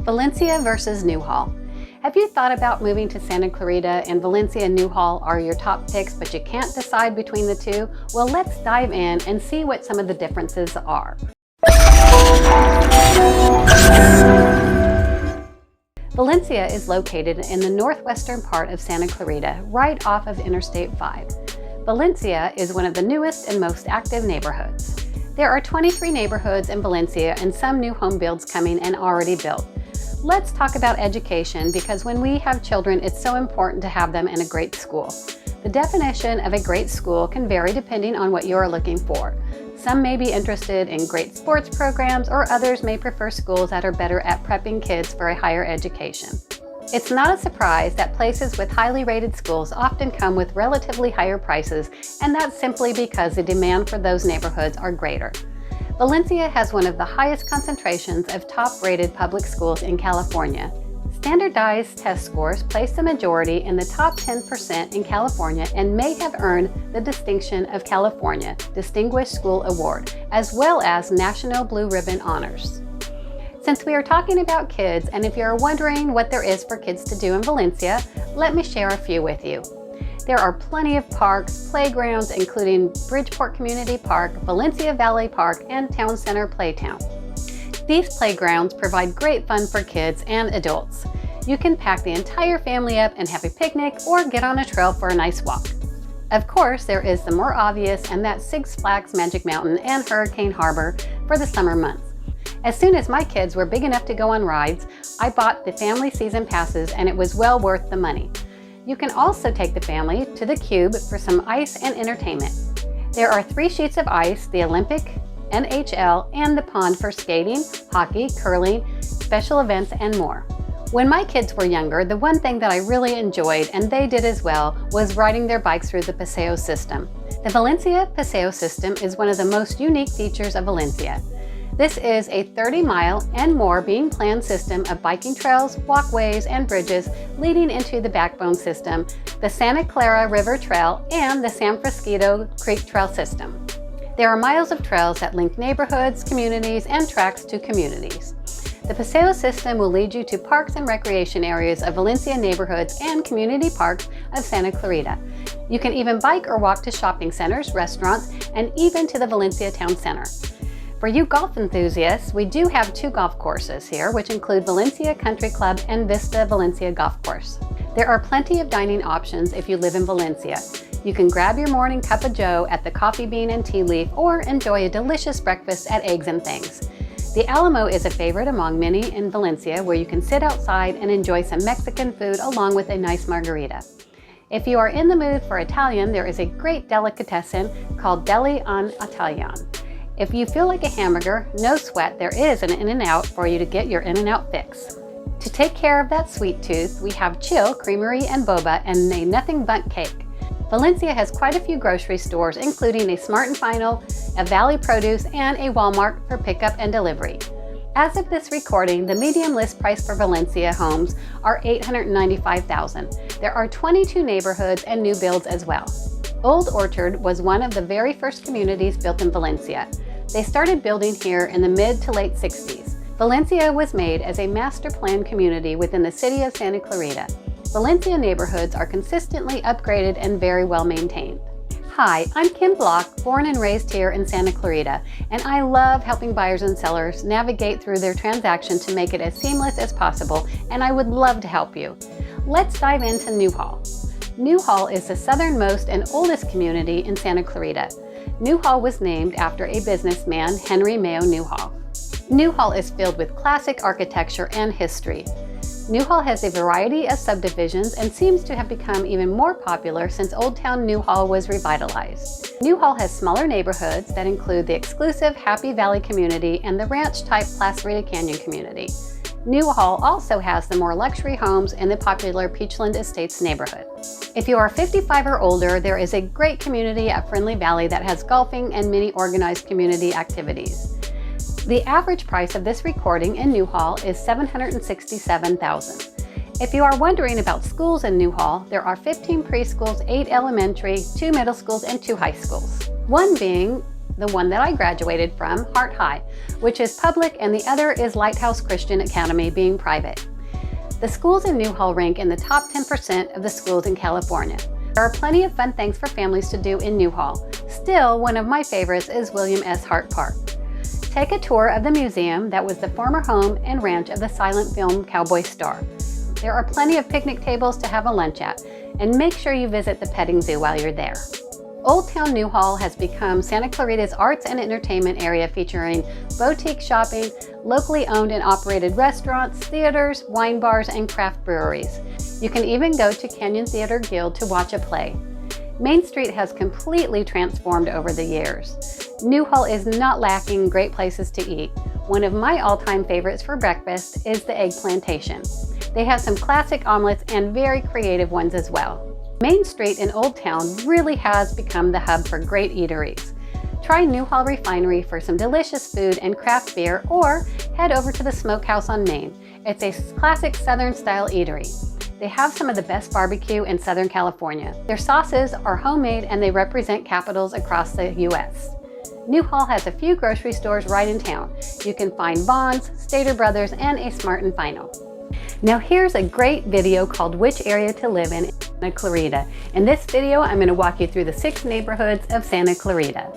Valencia versus Newhall. Have you thought about moving to Santa Clarita, and Valencia and Newhall are your top picks, but you can't decide between the two? Well, let's dive in and see what some of the differences are. Valencia is located in the northwestern part of Santa Clarita, right off of Interstate 5. Valencia is one of the newest and most active neighborhoods. There are 23 neighborhoods in Valencia and some new home builds coming and already built. Let's talk about education, because when we have children, it's so important to have them in a great school. The definition of a great school can vary depending on what you are looking for. Some may be interested in great sports programs, or others may prefer schools that are better at prepping kids for a higher education. It's not a surprise that places with highly rated schools often come with relatively higher prices, and that's simply because the demand for those neighborhoods are greater. Valencia has one of the highest concentrations of top-rated public schools in California. Standardized test scores place the majority in the top 10% in California and may have earned the distinction of California Distinguished School Award, as well as National Blue Ribbon Honors. Since we are talking about kids, and if you're wondering what there is for kids to do in Valencia, let me share a few with you. There are plenty of parks, playgrounds, including Bridgeport Community Park, Valencia Valley Park, and Town Center Playtown. These playgrounds provide great fun for kids and adults. You can pack the entire family up and have a picnic or get on a trail for a nice walk. Of course, there is the more obvious, and that's Six Flags Magic Mountain and Hurricane Harbor for the summer months. As soon as my kids were big enough to go on rides, I bought the family season passes, and it was well worth the money. You can also take the family to the Cube for some ice and entertainment. There are 3 sheets of ice, the Olympic, NHL, and the pond for skating, hockey, curling, special events, and more. When my kids were younger, the one thing that I really enjoyed, and they did as well, was riding their bikes through the Paseo System. The Valencia Paseo System is one of the most unique features of Valencia. This is a 30-mile and more being planned system of biking trails, walkways, and bridges leading into the backbone system, the Santa Clara River Trail, and the San Francisco Creek Trail system. There are miles of trails that link neighborhoods, communities, and tracks to communities. The Paseo System will lead you to parks and recreation areas of Valencia neighborhoods and community parks of Santa Clarita. You can even bike or walk to shopping centers, restaurants, and even to the Valencia Town Center. For you golf enthusiasts, we do have 2 golf courses here, which include Valencia Country Club and Vista Valencia Golf Course. There are plenty of dining options if you live in Valencia. You can grab your morning cup of joe at the Coffee Bean and Tea Leaf, or enjoy a delicious breakfast at Eggs and Things. The Alamo is a favorite among many in Valencia, where you can sit outside and enjoy some Mexican food along with a nice margarita. If you are in the mood for Italian, there is a great delicatessen called Deli on Italian. If you feel like a hamburger, no sweat, there is an In-N-Out for you to get your In-N-Out fix. To take care of that sweet tooth, we have Chill, Creamery, and Boba, and a Nothing Bundt Cake. Valencia has quite a few grocery stores, including a Smart & Final, a Valley Produce, and a Walmart for pickup and delivery. As of this recording, the median list price for Valencia homes are $895,000. There are 22 neighborhoods and new builds as well. Old Orchard was one of the very first communities built in Valencia. They started building here in the mid to late 60s. Valencia was made as a master plan community within the city of Santa Clarita. Valencia neighborhoods are consistently upgraded and very well maintained. Hi, I'm Kim Bloch, born and raised here in Santa Clarita, and I love helping buyers and sellers navigate through their transaction to make it as seamless as possible, and I would love to help you. Let's dive into Newhall. Newhall is the southernmost and oldest community in Santa Clarita. Newhall was named after a businessman, Henry Mayo Newhall. Newhall is filled with classic architecture and history. Newhall has a variety of subdivisions and seems to have become even more popular since Old Town Newhall was revitalized. Newhall has smaller neighborhoods that include the exclusive Happy Valley community and the ranch-type Placerita Canyon community. Newhall also has the more luxury homes in the popular Peachland Estates neighborhood. If you are 55 or older, there is a great community at Friendly Valley that has golfing and many organized community activities. The average price of this recording in Newhall is $767,000. If you are wondering about schools in Newhall, there are 15 preschools, 8 elementary, 2 middle schools, and 2 high schools. One being the one that I graduated from, Hart High, which is public, and the other is Lighthouse Christian Academy, being private. The schools in Newhall rank in the top 10% of the schools in California. There are plenty of fun things for families to do in Newhall. Still, one of my favorites is William S. Hart Park. Take a tour of the museum that was the former home and ranch of the silent film cowboy star. There are plenty of picnic tables to have a lunch at, and make sure you visit the petting zoo while you're there. Old Town Newhall has become Santa Clarita's arts and entertainment area, featuring boutique shopping, locally owned and operated restaurants, theaters, wine bars, and craft breweries. You can even go to Canyon Theater Guild to watch a play. Main Street has completely transformed over the years. Newhall is not lacking great places to eat. One of my all-time favorites for breakfast is the Egg Plantation. They have some classic omelets and very creative ones as well. Main Street in Old Town really has become the hub for great eateries. Try Newhall Refinery for some delicious food and craft beer, or head over to the Smokehouse on Main. It's a classic Southern-style eatery. They have some of the best barbecue in Southern California. Their sauces are homemade and they represent capitals across the U.S. Newhall has a few grocery stores right in town. You can find Vaughn's, Stater Brothers, and a Smart & Final. Now here's a great video called Which Area to Live in Santa Clarita. In this video, I'm going to walk you through the 6 neighborhoods of Santa Clarita.